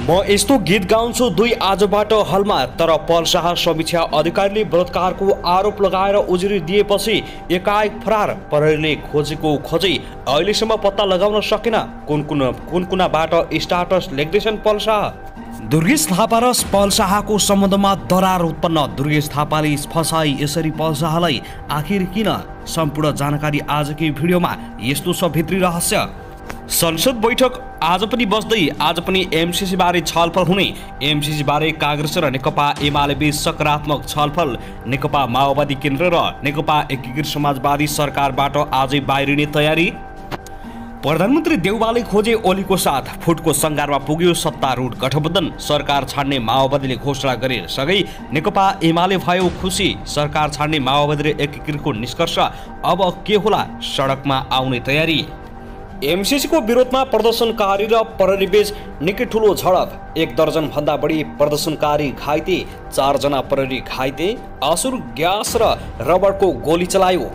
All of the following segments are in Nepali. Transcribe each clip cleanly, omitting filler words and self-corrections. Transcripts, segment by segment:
म यस्तो गीत गाउँछु दुई आजबाट हलमा, तर पल शाह समीक्षा अधिकारीले बलात्कारको आरोप लगाएर उजुरी दिएपछि एकाएक फरार। प्रहरीले खोजेको खोजै अहिलेसम्म पत्ता लगाउन सकेन। कुन कुनाबाट स्टाटस लेख्दैछन् पल शाह। दुर्गेश थापा र पल शाहको सम्बन्धमा दरार उत्पन्न। दुर्गेश थापाले फसाई यसरी पल शाहलाई आखिर किन? सम्पूर्ण जानकारी आजकै भिडियोमा। यस्तो छ भित्री रहस्य। संसद बैठक आज पनि बस्दै, आज पनि एमसीसी बारे छलफल हुने। एमसीसी बारे कांग्रेस र नेकपा एमाले बीच सकारात्मक छलफल। नेकपा माओवादी केन्द्र र नेकपा एकीकृत समाजवादी सरकारबाट आजै बाहिरिने तयारी। प्रधानमन्त्री देउवाले खोजे ओलीको साथ, फुटको सङ्घारमा पुग्यो सत्तारूढ गठबन्धन। सरकार छाड्ने माओवादीले घोषणा गरे सँगै नेकपा एमाले भयो खुसी। सरकार छाड्ने माओवादी र एकीकृतको निष्कर्ष अब के होला? सडकमा आउने तयारी। एमसीसी को विरोधमा प्रदर्शनकारी र प्रहरीबीच निकै ठुलो झडप। 1 दर्जन भन्दा बढी प्रदर्शनकारी घाइते, 4 जना प्रहरी घाइते। आसुर ग्यास र रबरको गोली चलायो।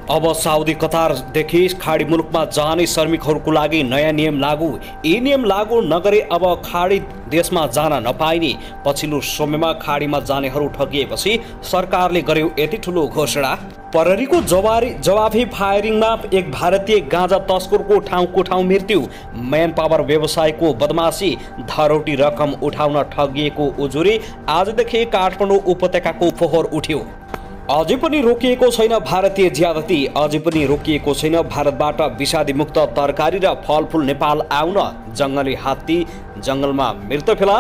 अब साउदी कतारदेखि खाडी मुलुकमा जाने श्रमिकहरूको लागि नयाँ नियम लागू। यी नियम लागू नगरे अब खाडी देशमा जान नपाइने। पछिल्लो समयमा खाडीमा जानेहरू ठगिएपछि सरकारले गर्यो यति ठुलो घोषणा। प्रहरीको जवाफी फायरिङमा एक भारतीय गाँजा तस्करको ठाउँ मृत्यु। म्यान पावर व्यवसायको बदमासी, धरोटी रकम उठाउन ठगिएको उजुरी। आजदेखि काठमाडौँ उपत्यकाको फोहोर उठ्यो। अझै पनि रोकिएको छैन भारतीय ज्यादती। अझै पनि रोकिएको छैन भारतबाट विषादी मुक्त तरकारी र फलफुल नेपाल आउन। जङ्गली हात्ती जङ्गलमा मृत फेला।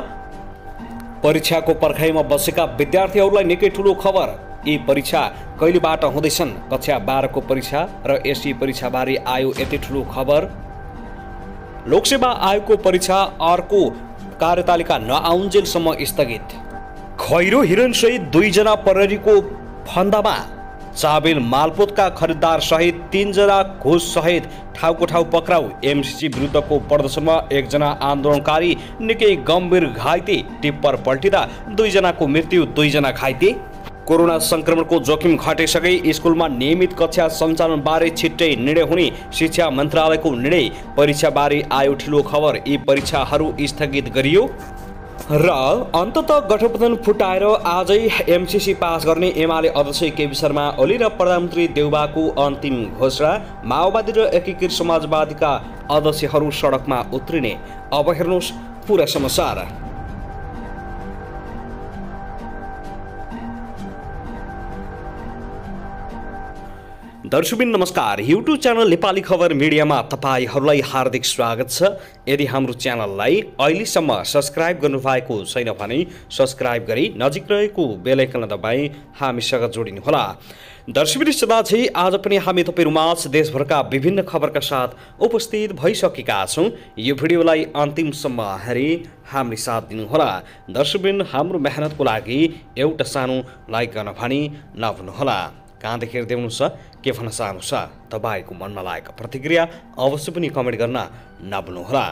परीक्षाको पर्खाइमा बसेका विद्यार्थीहरूलाई निकै ठुलो खबर। यी परीक्षा कहिलेबाट हुँदैछन्? कक्षा 12 को परीक्षा र एसई परीक्षाबारे आयो यति ठुलो खबर। लोकसेवा आयोगको परीक्षा अर्को कार्यतालिका नआउन्जेलसम्म स्थगित। खैरो हिरण सहित 2 जना प्रहरीको फन्दामा। चाबेल मालपोतका खरिददार सहित 3 जना घुस सहित ठाउँको ठाउँ पक्राउ। एमसीसी विरुद्धको प्रदर्शनमा 1 जना आन्दोलनकारी निकै गम्भीर घाइते। टिप्पर पल्टिँदा 2 जनाको मृत्यु, 2 जना घाइते। कोरोना संक्रमणको जोखिम घटेसँगै स्कुलमा नियमित कक्षा सञ्चालन बारे छिट्टै निर्णय हुने शिक्षा मन्त्रालयको निर्णय। परीक्षाबारे आयो ठुलो खबर। यी परीक्षाहरू स्थगित गरियो र अन्ततः गठबन्धन फुटाएर आजै एमसीसी पास गर्ने एमाले अध्यक्ष केपी शर्मा ओली र प्रधानमन्त्री देउबाको अन्तिम घोषणा। माओवादी र एकीकृत समाजवादीका अध्यक्षहरू सडकमा उत्रिने। अब हेर्नुहोस् पुरा समाचार। दर्शकबिन नमस्कार। युट्युब च्यानल नेपाली खबर मिडियामा तपाईहरूलाई हार्दिक स्वागत छ। यदि हाम्रो च्यानललाई अहिलेसम्म सब्स्क्राइब गर्नुभएको छैन भने सब्स्क्राइब गरी नजिक रहेको बेल आइकन दबाई हामीसँग जोडिनुहोला। दर्शकबिन सदाझै आज पनि हामी तपाईहरुमाझ देशभरका विभिन्न खबरका साथ उपस्थित भइसकेका छौं। यो भिडियोलाई अन्तिमसम्म हेरी हामीले साथ दिनुहोला। दर्शकबिन हाम्रो मेहनतको लागि एउटा सानो लाइक गर्न भनी नभुल्नुहोला। कहाँदेखि हेर्दै हुनुहुन्छ, के भन्न चाहनुहुन्छ, तपाईको मनमा लागेको प्रतिक्रिया अवश्य पनि कमेन्ट गर्न नभुल्नुहोला।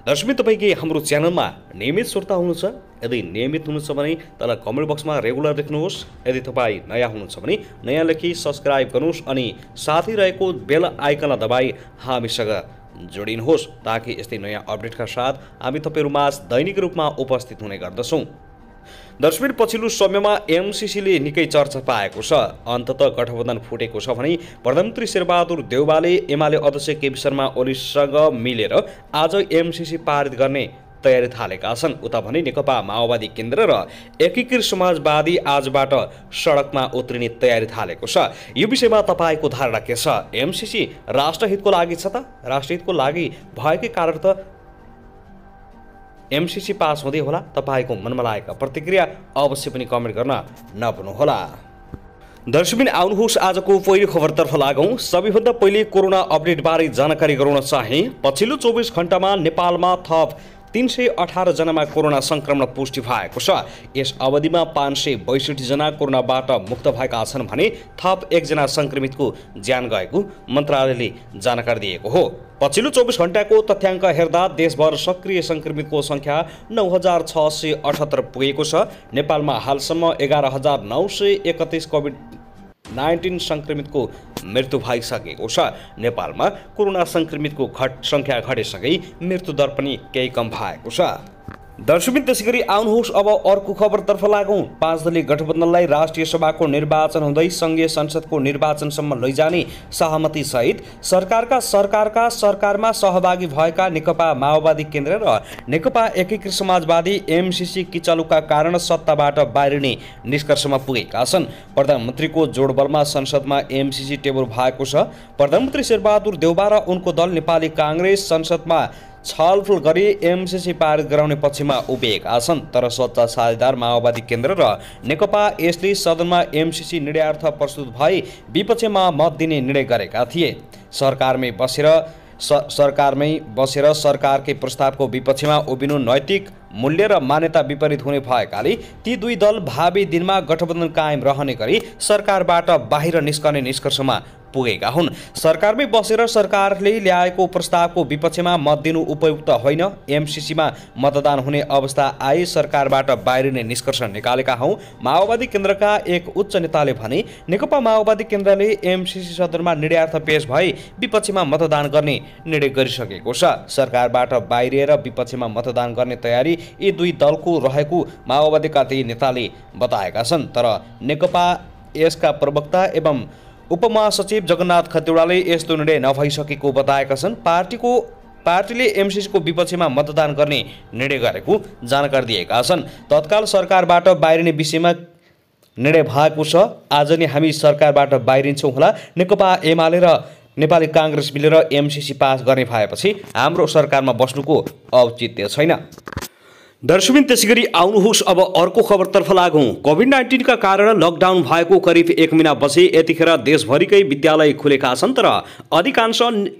दर्शक तपाईँ हाम्रो च्यानलमा नियमित श्रोता हुनुहुन्छ। यदि नियमित हुनुहुन्छ भने तल कमेन्ट बक्समा रेगुलर लेख्नुहोस्। यदि तपाईँ नयाँ हुनुहुन्छ भने नयाँ लेखी सब्स्क्राइब गर्नुहोस् अनि साथै रहेको बेल आइकन दबाई हामीसँग जोडिनुहोस्, ताकि यस्तै नयाँ अपडेटका साथ हामी तपाईहरुमाझ दैनिक रूपमा उपस्थित हुने गर्दछौँ। दर्शक पछिल्लो समयमा एमसीसीले निकै चर्चा पाएको छ। अन्ततः गठबन्धन फुटेको छ भने प्रधानमन्त्री शेरबहादुर देउवाले एमाले अध्यक्ष केपी शर्मा ओलीसँग मिलेर आज एमसीसी पारित गर्ने तयारी थालेका छन्। उता भने नेकपा माओवादी केन्द्र र एकीकृत समाजवादी आजबाट सडकमा उत्रिने तयारी थालेको छ। यो विषयमा तपाईको धारणा के छ? एमसीसी राष्ट्रहितको लागि छ त? राष्ट्रहितको लागि भएकै कारण त एमसीसी पास हुँदै होला। तपाईको मनमा लागेका प्रतिक्रिया अवश्य पनि कमेन्ट गर्न नभुल्नुहोला। दर्शकबिन आउनुहोस् आजको पहिलो खबरतर्फ लागौं। सबैभन्दा पहिले कोरोना अपडेट बारे जानकारी गराउन चाहे। पछिल्लो 24 घण्टामा नेपालमा थप 318 जनामा कोरोना संक्रमण पुष्टि भएको छ। यस अवधिमा 562 जना कोरोनाबाट मुक्त भएका छन् भने थप 1 जना संक्रमितको ज्यान गएको मन्त्रालयले जानकारी दिएको हो। पछिल्लो 24 घण्टाको तथ्याङ्क हेर्दा देशभर सक्रिय संक्रमितको संख्या 9678 पुगेको छ। नेपालमा हालसम्म 11931 कोभिड-19 संक्रमितको मृत्यु भइसकेको छ। नेपालमा कोरोना संक्रमितको संख्या घटेसँगै मृत्यु दर पनि केही कम भएको छ। दर्शकबिन त्यसैगरी आउनुहोस् अब अर्को खबरतर्फ लागौँ। 5 दलीय गठबन्धनलाई राष्ट्रिय सभाको निर्वाचन हुँदै सङ्घीय संसदको निर्वाचनसम्म लैजाने सहमति सहित सरकारमा सहभागी भएका नेकपा माओवादी केन्द्र र नेकपा एकीकृत समाजवादी एमसीसी किचलुका कारण सत्ताबाट बाहिरिने निष्कर्षमा पुगेका छन्। प्रधानमन्त्रीको जोडबलमा संसदमा एमसीसी टेबल भएको छ। प्रधानमन्त्री शेरबहादुर देउबा र उनको दल नेपाली काङ्ग्रेस संसदमा छलफल गरी एमसीसी पारित गराउने पक्षमा उभिएका छन्। तर सच्चा साझेदार माओवादी केन्द्र र नेकपा यसले सदनमा एमसीसी निर्णयार्थ प्रस्तुत भई विपक्षमा मत दिने निर्णय गरेका थिए। सरकारमै बसेर सरकारकै प्रस्तावको विपक्षमा उभिनु नैतिक मूल्य र मान्यता विपरीत हुने भएकाले ती दुई दल भावी दिनमा गठबन्धन कायम रहने गरी सरकारबाट बाहिर निस्कने निष्कर्षमा पुगेका हुन्। सरकारमै बसेर सरकारले ल्याएको प्रस्तावको विपक्षमा मत दिनु उपयुक्त होइन। एमसीसीमा मतदान हुने अवस्था आए सरकारबाट बाहिरिने निष्कर्ष निकालेका हौँ। माओवादी केन्द्रका एक उच्च नेताले भने नेकपा माओवादी केन्द्रले एमसीसी सदनमा निर्णयार्थ पेश भई विपक्षमा मतदान गर्ने निर्णय गरिसकेको छ। सरकारबाट बाहिरिएर विपक्षमा मतदान गर्ने तयारी यी दुई दलको रहेको माओवादीका ती नेताले बताएका छन्। तर नेकपा यसका प्रवक्ता एवं उपमहासचिव जगन्नाथ खतिवड़ाले यस्तो निर्णय नभइसकेको बताएका छन्। पार्टीले एमसीसीको विपक्षमा मतदान गर्ने निर्णय गरेको जानकारी दिएका छन्। तत्काल सरकारबाट बाहिरिने विषयमा निर्णय भएको छ। आज नै हामी सरकारबाट बाहिरिन्छौँ होला। नेकपा एमाले र नेपाली काङ्ग्रेस मिलेर एमसीसी पास गर्ने भएपछि हाम्रो सरकारमा बस्नुको औचित्य छैन। दर्शकबिन त्यसैगरी आउनुहोस् अब अर्को खबरतर्फ लागौँ। कोभिड-19 का कारण लकडाउन भएको करिब 1 महिनापछि यतिखेर देशभरिकै विद्यालय खुलेका छन्। तर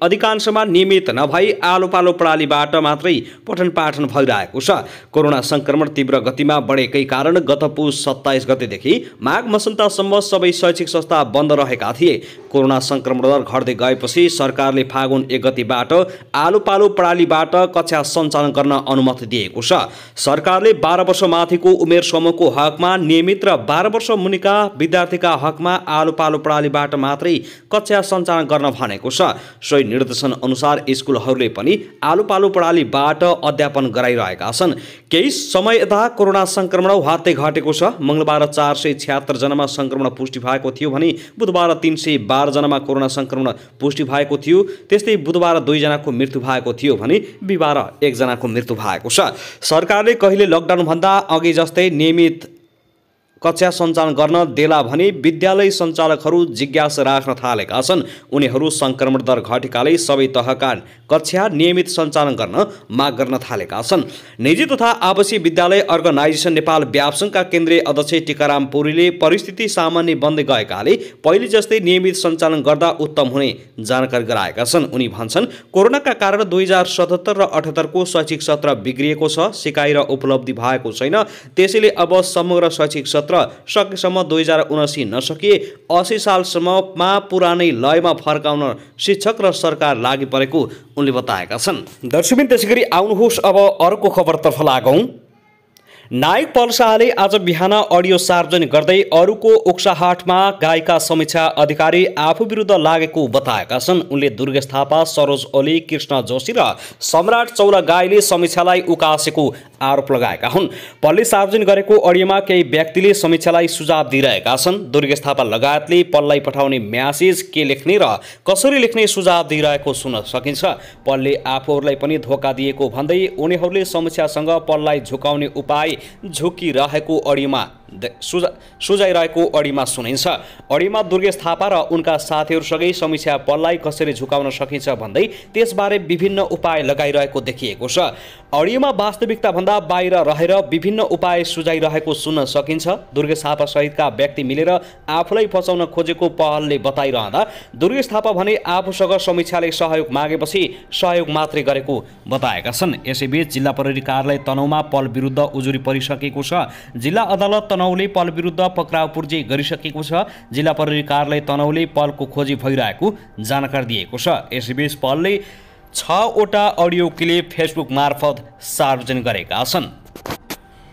अधिकांशमा नियमित नभई आलो पालो प्रणालीबाट मात्रै पठन पाठन भइरहेको छ। कोरोना संक्रमण तीव्र गतिमा बढेकै कारण गत पुस 27 गतेदेखि माघ मसन्तसम्म सबै शैक्षिक संस्था बन्द रहेका थिए। कोरोना संक्रमण दर घट्दै गएपछि सरकारले फागुन 1 गतिबाट आलो पालो प्रणालीबाट कक्षा सञ्चालन गर्न अनुमति दिएको छ। सरकारले 12 वर्ष माथिको उमेर समूहको हकमा नियमित र 12 वर्ष मुनिका विद्यार्थीका हकमा आलो पालो प्रणालीबाट मात्रै कक्षा सञ्चालन गर्न भनेको छ। सोही निर्देशन अनुसार स्कुलहरूले पनि आलो पालो प्रणालीबाट अध्यापन गराइरहेका छन्। केही समय यता कोरोना संक्रमण हातै घटेको छ। मंगलबार 476 जनामा संक्रमण पुष्टि भएको थियो भने बुधबार 312 जनामा कोरोना संक्रमण पुष्टि भएको थियो। त्यस्तै बुधबार 2 जनाको मृत्यु भएको थियो भने बिहीबार 1 जनाको मृत्यु भएको छ। सरकारले कहिले लकडाउन भन्दा अघि जस्तै नियमित कक्षा सञ्चालन गर्न देला भने विद्यालय सञ्चालकहरू जिज्ञासा राख्न थालेका छन्। उनीहरू संक्रमण दर घटेकाले सबै तहका कक्षा नियमित सञ्चालन गर्न माग गर्न थालेका छन्। निजी तथा आवासीय विद्यालय अर्गनाइजेसन नेपाल व्यापसङ्घका केन्द्रीय अध्यक्ष टिकाराम पुरीले परिस्थिति सामान्य बन्दै गएकाले पहिले जस्तै नियमित सञ्चालन गर्दा उत्तम हुने जानकारी गराएका छन्। उनी भन्छन्, कोरोनाका कारण 2077 र 78 को शैक्षिक सत्र बिग्रिएको छ। सिकाइ र उपलब्धि भएको छैन। त्यसैले अब समग्र शैक्षिक सत्र सकेसम्म 2079 नसकिए 80 सालसम्ममा पुरानै लयमा फर्काउन शिक्षक र सरकार लागि परेको उनले बताएका छन्। दर्शकबिन त्यसैगरी आउनुहोस् अब अर्को खबरतर्फ लागौँ। नायक पल शाहले आज बिहान अडियो सार्वजनिक गर्दै अरूको उक्साहाटमा गाएका समीक्षा अधिकारी आफू विरुद्ध लागेको बताएका छन्। उनले दुर्गेश थापा, सरोज ओली, कृष्ण जोशी र सम्राट चौलागाईले समीक्षालाई उकासेको आरोप लगाएका हुन्। पलले सार्वजनिक गरेको अडियोमा केही व्यक्तिले समीक्षालाई सुझाव दिइरहेका छन्। दुर्गेश थापा लगायतले पललाई पठाउने म्यासेज के लेख्ने र कसरी लेख्ने सुझाव दिइरहेको सुन्न सकिन्छ। पलले आफूहरूलाई पनि धोका दिएको भन्दै उनीहरूले समीक्षासँग पललाई झुकाउने उपाय झुकिरहेको अडियोमा सुझाइरहेको अडियोमा सुनिन्छ। अडियोमा दुर्गेश थापा र उनका साथीहरूसँगै समीक्षा पललाई कसरी झुकाउन सकिन्छ भन्दै त्यसबारे विभिन्न उपाय लगाइरहेको देखिएको छ। अडियोमा वास्तविकता भन्दा बाहिर रहेर विभिन्न उपाय सुझाइरहेको सुन्न सकिन्छ। दुर्गेश थापा सहितका व्यक्ति मिलेर आफूलाई फसाउन खोजेको पहलले बताइरहँदा दुर्गेश थापा भने आफूसँग समीक्षाले सहयोग मागेपछि सहयोग मात्रै गरेको बताएका छन्। यसैबीच जिल्ला प्रहरी कार्यालय तनहुँमा पल विरुद्ध उजुरी परिसकेको छ। जिल्ला अदालत तनहुँले पल विरुद्ध पक्राउ पूर्जी गरिसकेको छ। जिल्ला प्रहरी कार्यालय तनहुँले पलको खोजी भइरहेको जानकारी दिएको छ। यसैबीच पलले 6 वटा अडियो क्लिप फेसबुक मार्फत सार्वजनिक गरेका छन्।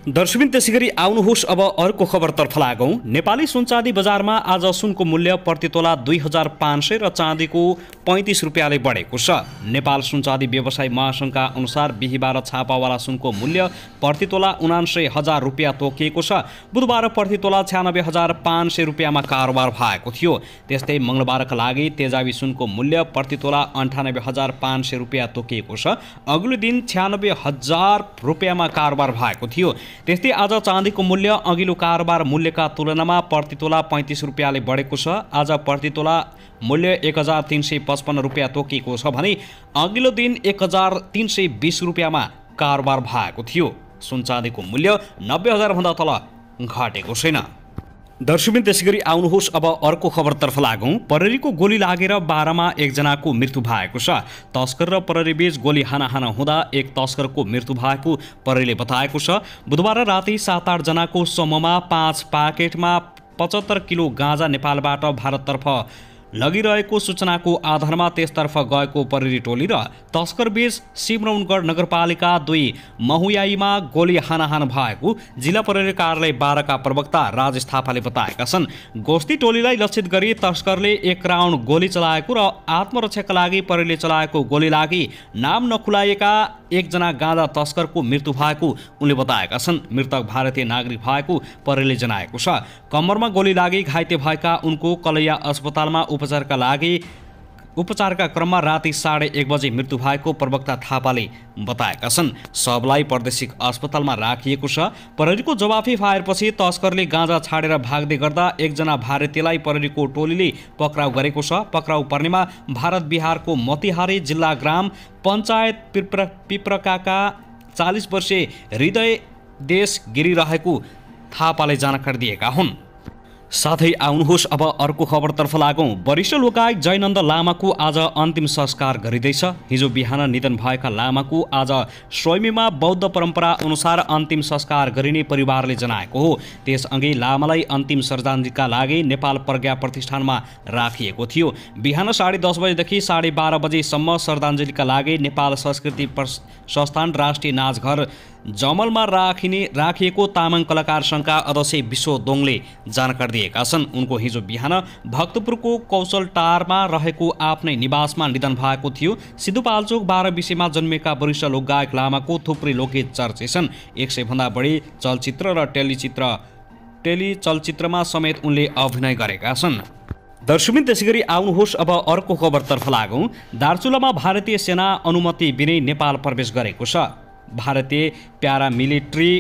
दर्शकबिन त्यसैगरी आउनुहोस् अब अर्को खबरतर्फ लागौँ। नेपाली सुनचाँदी बजारमा आज सुनको मूल्य प्रति तोला 2500 र चाँदीको 35 रुपियाँले बढेको छ। नेपाल सुनचाँदी व्यवसायी महासङ्घका अनुसार बिहिबार छापावाला सुनको मूल्य प्रति तोला 79,000 रुपियाँ तोकिएको छ। बुधबार प्रति तोला 96,500 रुपियाँमा कारोबार भएको थियो। त्यस्तै मङ्गलबारका लागि तेजाबी सुनको मूल्य प्रति तोला 98,500 रुपियाँ तोकिएको छ। अघिल्लो दिन 96,000 रुपियाँमा कारोबार भएको थियो। त्यस्तै आज चाँदीको मूल्य अघिल्लो कारोबार मूल्यका तुलनामा प्रति तोला 35 रुपियाँले बढेको छ। आज प्रति तोला मूल्य 1,355 रुपियाँ तोकिएको छ भने अघिल्लो दिन 1,320 रुपियाँमा कारोबार भएको थियो। सुन चाँदीको मूल्य 90,000 भन्दा तल घटेको छैन। दर्शकबिन त्यसैगरी आउनुहोस् अब अर्को खबरतर्फ लागौँ। प्रहरीको गोली लागेर 12मा एकजनाको मृत्यु भएको छ। तस्कर र प्रहरीबीच गोली हानाहान हुँदा एक तस्करको मृत्यु भएको प्रहरीले बताएको छ। बुधबार राति 7-8 जनाको समूहमा 5 पाकेटमा 75 किलो गाँजा नेपालबाट भारततर्फ लगिरहेको सूचनाको आधारमा त्यसतर्फ गएको प्रहरी टोली र तस्करबीच सिमरौनगढ नगरपालिका 2 महुयाईमा गोली हानाहान भएको जिल्ला प्रहरी कार्यालय 12 का प्रवक्ता राजेश थापाले बताएका छन्। गोष्ठी टोलीलाई लक्षित गरी तस्करले एक राउन्ड गोली चलाएको र आत्मरक्षाका लागि प्रहरीले चलाएको गोली लागि नाम नखुलाइएका एकजना गाँजा तस्करको मृत्यु भएको उनले बताएका छन्। मृतक भारतीय नागरिक भएको प्रहरीले जनाएको छ। कम्मरमा गोली लागि घाइते भएका उनको कलैया अस्पतालमा उपचारका क्रममा राति 1:30 बजे मृत्यु भएको प्रवक्ता थापाले बताएका छन्। शवलाई प्रादेशिक अस्पतालमा राखिएको छ। प्रहरीको जवाफी फायरपछि तस्करले गाँजा छाडेर भाग्दै गर्दा एकजना भारतीयलाई प्रहरीको टोलीले पक्राउ गरेको छ। पक्राउ पर्नेमा भारत बिहारको मोतिहारी जिल्ला ग्राम पञ्चायत पिप्रकाका 40 वर्षीय हृदय देश गिरी रहेको थापाले जानकारी दिएका हुन्। साथै आउनुहोस् अब अर्को खबरतर्फ लागौँ। वरिष्ठ लोकायुक्त जयनन्द लामाको आज अन्तिम संस्कार गरिँदैछ। हिजो बिहान निधन भएका लामाको आज स्वयमीमा बौद्ध परम्परा अनुसार अन्तिम संस्कार गरिने परिवारले जनाएको हो। त्यसअघि लामालाई अन्तिम श्रद्धाञ्जलीका लागि नेपाल प्रज्ञा प्रतिष्ठानमा राखिएको थियो। बिहान 10:30 बजेदेखि 12:30 बजेसम्म श्रद्धाञ्जलीका लागि नेपाल संस्कृति संस्थान राष्ट्रिय नाचघर जमलमा राखिएको तामाङ कलाकार सङ्घका अध्यक्ष विश्व दोङले जानकारी दिएका छन्। उनको हिजो बिहान भक्तपुरको कौशलटारमा रहेको आफ्नै निवासमा निधन भएको थियो। सिन्धुपाल्चोक 12 विषयमा जन्मेका वरिष्ठ लोकगायक लामाको थुप्रै लोकगीत चर्चे छन्। 100 भन्दा बढी चलचित्र र टेलिचलचित्रमा समेत उनले अभिनय गरेका छन्। दर्शकबिन त्यसैगरी आउनुहोस् अब अर्को खबरतर्फ लागौँ। दार्चुलामा भारतीय सेना अनुमति बिनै नेपाल प्रवेश गरेको छ। भारतीय प्यारामिलिट्री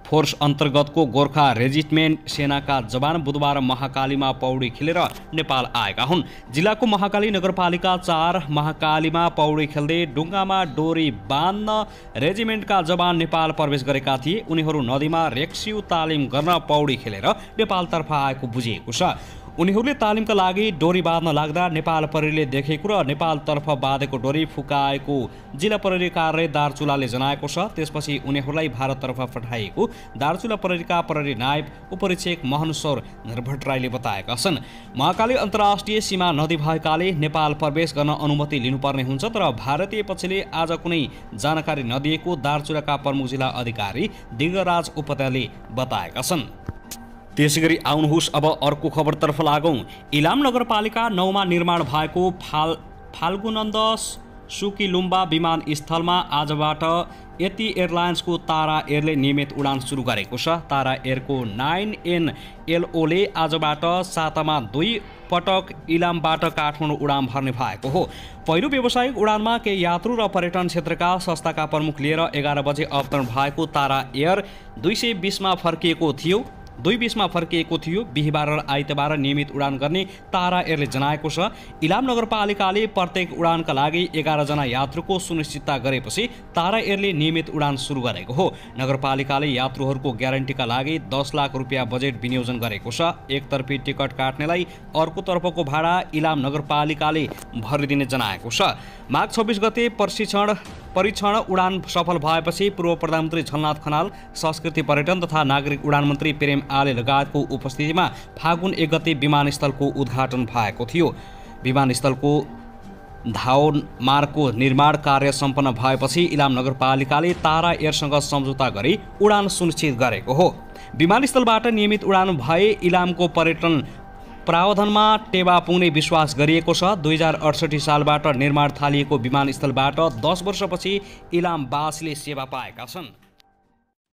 फोर्स अन्तर्गतको गोर्खा रेजिमेन्ट सेनाका जवान बुधबार महाकालीमा पौडी खेलेर नेपाल आएका हुन्। जिल्लाको महाकाली नगरपालिका 4 महाकालीमा पौडी खेल्दै डुङ्गामा डोरी बाँध्न रेजिमेन्टका जवान नेपाल प्रवेश गरेका थिए। उनीहरू नदीमा रेक्स्यु तालिम गर्न पौडी खेलेर नेपालतर्फ आएको बुझिएको छ। उनीहरूले तालिमका लागि डोरी बाँध्न लाग्दा नेपाल प्रहरीले देखेको र नेपालतर्फ बाँधेको डोरी फुकाएको जिल्ला प्रहरी कार्यालय दार्चुलाले जनाएको छ। त्यसपछि उनीहरूलाई भारततर्फ पठाइएको दार्चुला प्रहरीका प्रहरी नायब उपरीक्षक महनुश्वर भट्टराईले बताएका छन्। महाकाली अन्तर्राष्ट्रिय सीमा नदी भएकाले नेपाल प्रवेश गर्न अनुमति लिनुपर्ने हुन्छ, तर भारतीय पक्षले आज कुनै जानकारी नदिएको दार्चुलाका प्रमुख जिल्ला अधिकारी दिगराज उपाध्यायले बताएका छन्। त्यसैगरी आउनुहोस् अब अर्को खबरतर्फ लागौँ। इलाम नगरपालिका 9मा निर्माण भएको फाल्गुनन्द सुकिलुम्बा विमानस्थलमा आजबाट यति एयरलाइन्सको तारा एयरले नियमित उडान सुरु गरेको छ। तारा एयरको 9NLOले आजबाट सातामा 2 पटक इलामबाट काठमाडौँ उडान भर्ने भएको हो। पहिलो व्यावसायिक उडानमा केही यात्रु र पर्यटन क्षेत्रका संस्थाका प्रमुख लिएर 11 बजे अवतरण भएको तारा एयर 220मा फर्किएको थियो। बिहिबार र आइतबार नियमित उडान गर्ने तारा एयरले जनाएको छ। इलाम नगरपालिकाले प्रत्येक उडानका लागि 11 जना यात्रुको सुनिश्चितता गरेपछि तारा एयरले नियमित उडान सुरु गरेको हो। नगरपालिकाले यात्रुहरूको ग्यारेन्टीका लागि 10 लाख रुपियाँ बजेट विनियोजन गरेको छ। एकतर्फी टिकट काट्नेलाई अर्कोतर्फको भाडा इलाम नगरपालिकाले भरिदिने जनाएको छ। माघ 26 गते परीक्षण उडान सफल भएपछि पूर्व प्रधानमन्त्री झलनाथ खनाल, संस्कृति पर्यटन तथा नागरिक उडान मन्त्री प्रेम आले लगायतको उपस्थितिमा फागुन 1 गते विमानस्थलको उद्घाटन भएको थियो। विमानस्थलको धावन मार्गको निर्माण कार्य सम्पन्न भएपछि इलाम नगरपालिकाले तारा एयरसँग सम्झौता गरी उडान सुनिश्चित गरेको हो। विमानस्थलबाट नियमित उडान भए इलामको पर्यटन प्रावधानमा टेवा पुग्ने विश्वास गरिएको छ। 2068 सालबाट निर्माण थालिएको विमानस्थलबाट 10 वर्षपछि इलामवासीले सेवा पाएका छन्।